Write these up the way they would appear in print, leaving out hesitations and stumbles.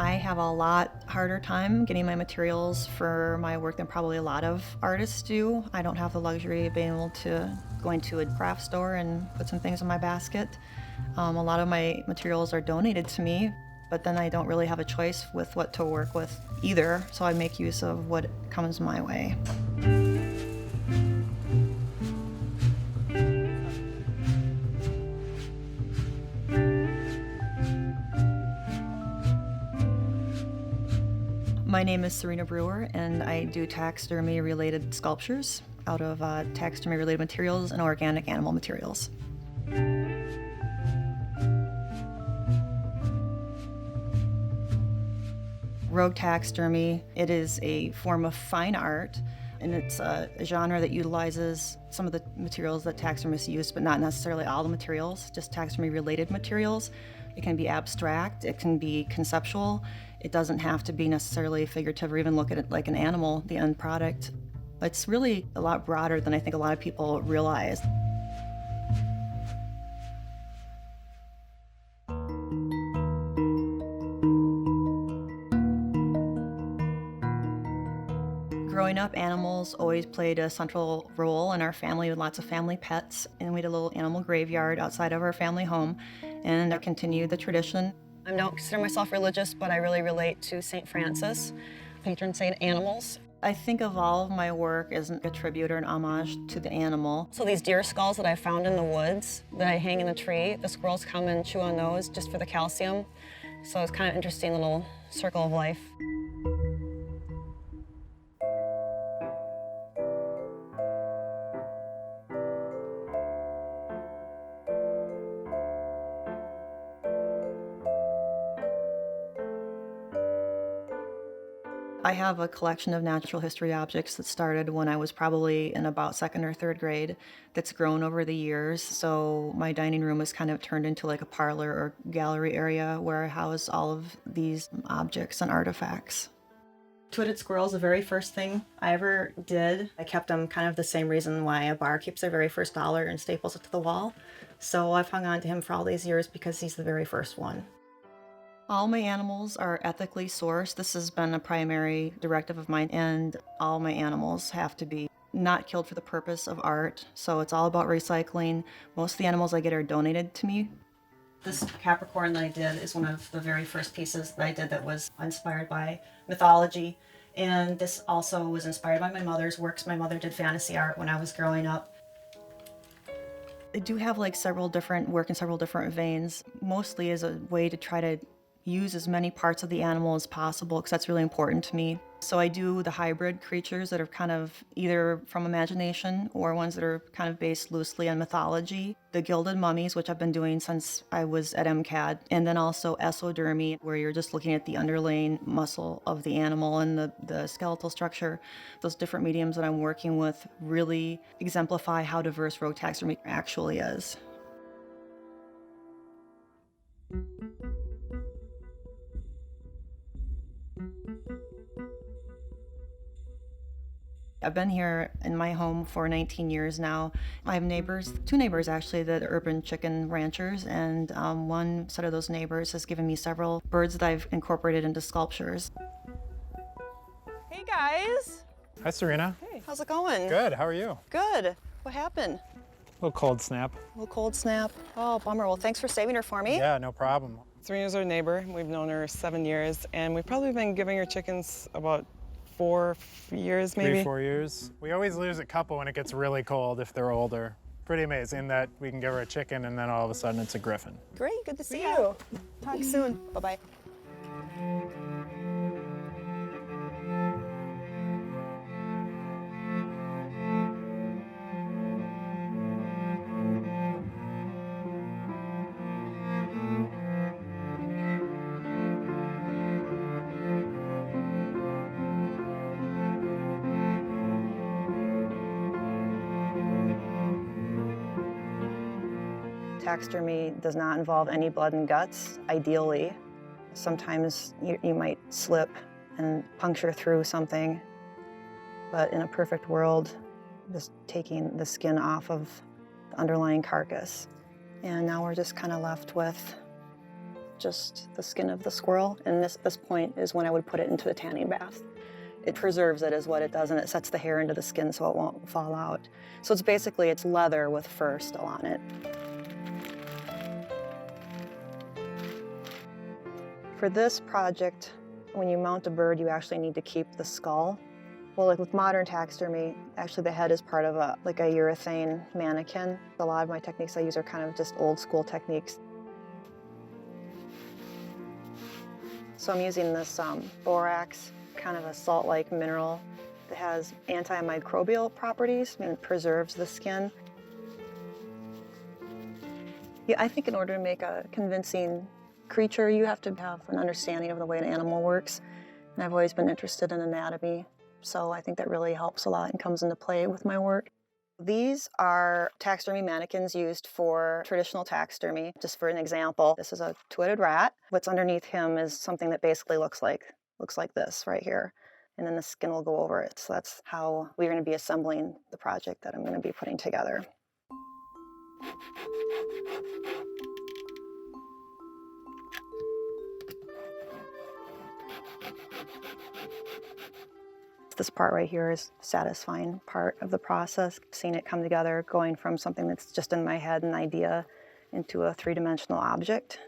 I have a lot harder time getting my materials for my work than probably a lot of artists do. I don't have the luxury of being able to go into a craft store and put some things in my basket. A lot of my materials are donated to me, but then I don't really have a choice with what to work with either, so I make use of what comes my way. My name is Sarina Brewer, and I do taxidermy-related sculptures out of taxidermy-related materials and organic animal materials. Rogue Taxidermy, it is a form of fine art, and it's a genre that utilizes some of the materials that taxidermists use, but not necessarily all the materials, just taxidermy-related materials. It can be abstract, it can be conceptual. It doesn't have to be necessarily figurative or even look at it like an animal, the end product. It's really a lot broader than I think a lot of people realize. Growing up, animals always played a central role in our family with lots of family pets, and we had a little animal graveyard outside of our family home, and I continued the tradition. I don't consider myself religious, but I really relate to St. Francis, patron saint of animals. I think of all of my work as a tribute or an homage to the animal. So these deer skulls that I found in the woods that I hang in a tree, the squirrels come and chew on those just for the calcium. So it's kind of an interesting little circle of life. I have a collection of natural history objects that started when I was probably in about second or third grade that's grown over the years. So my dining room has kind of turned into like a parlor or gallery area where I house all of these objects and artifacts. Two-headed squirrels, the very first thing I ever did. I kept them kind of the same reason why a bar keeps their very first dollar and staples it to the wall. So I've hung on to him for all these years because he's the very first one. All my animals are ethically sourced. This has been a primary directive of mine, and all my animals have to be not killed for the purpose of art. So it's all about recycling. Most of the animals I get are donated to me. This Capricorn that I did is one of the very first pieces that I did that was inspired by mythology. And this also was inspired by my mother's works. My mother did fantasy art when I was growing up. I do have like several different work in several different veins, mostly as a way to try to use as many parts of the animal as possible because that's really important to me. So I do the hybrid creatures that are kind of either from imagination or ones that are kind of based loosely on mythology. The gilded mummies, which I've been doing since I was at MCAD, and then also esodermy, where you're just looking at the underlying muscle of the animal and the skeletal structure. Those different mediums that I'm working with really exemplify how diverse rogue taxidermy actually is. I've been here in my home for 19 years now. I have neighbors, two neighbors actually, that are urban chicken ranchers, and one set of those neighbors has given me several birds that I've incorporated into sculptures. Hey guys! Hi, Sarina. Hey, how's it going? Good, how are you? Good. What happened? A little cold snap. A little cold snap. Oh, bummer. Well, thanks for saving her for me. Yeah, no problem. Sarina's our neighbor. We've known her 7 years, and we've probably been giving her chickens about 4 years, maybe. 3, 4 years. We always lose a couple when it gets really cold if they're older. Pretty amazing that we can give her a chicken and then all of a sudden it's a griffin. Great. Good to see you. Talk soon. Bye-bye. Taxidermy does not involve any blood and guts, ideally. Sometimes you might slip and puncture through something, but in a perfect world, just taking the skin off of the underlying carcass. And now we're just kind of left with just the skin of the squirrel, and this point is when I would put it into a tanning bath. It preserves it is what it does, and it sets the hair into the skin so it won't fall out. So it's leather with fur still on it. For this project, when you mount a bird, you actually need to keep the skull. Well, like with modern taxidermy, actually the head is part of a urethane mannequin. A lot of my techniques I use are kind of just old school techniques. So I'm using this borax, kind of a salt-like mineral that has antimicrobial properties and preserves the skin. Yeah, I think in order to make a convincing creature, you have to have an understanding of the way an animal works. And I've always been interested in anatomy, so I think that really helps a lot and comes into play with my work. These are taxidermy mannequins used for traditional taxidermy. Just for an example, this is a two-headed rat. What's underneath him is something that basically looks like this right here. And then the skin will go over it. So that's how we're going to be assembling the project that I'm going to be putting together. This part right here is a satisfying part of the process, seeing it come together, going from something that's just in my head, an idea, into a three-dimensional object.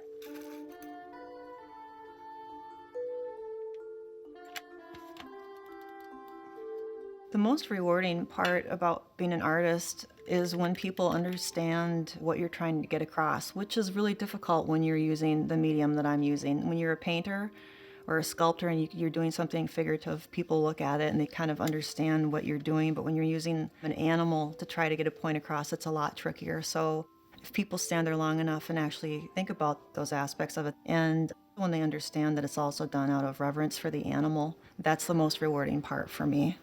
The most rewarding part about being an artist is when people understand what you're trying to get across, which is really difficult when you're using the medium that I'm using. When you're a painter or a sculptor and you're doing something figurative, people look at it and they kind of understand what you're doing. But when you're using an animal to try to get a point across, it's a lot trickier. So if people stand there long enough and actually think about those aspects of it, and when they understand that it's also done out of reverence for the animal, that's the most rewarding part for me.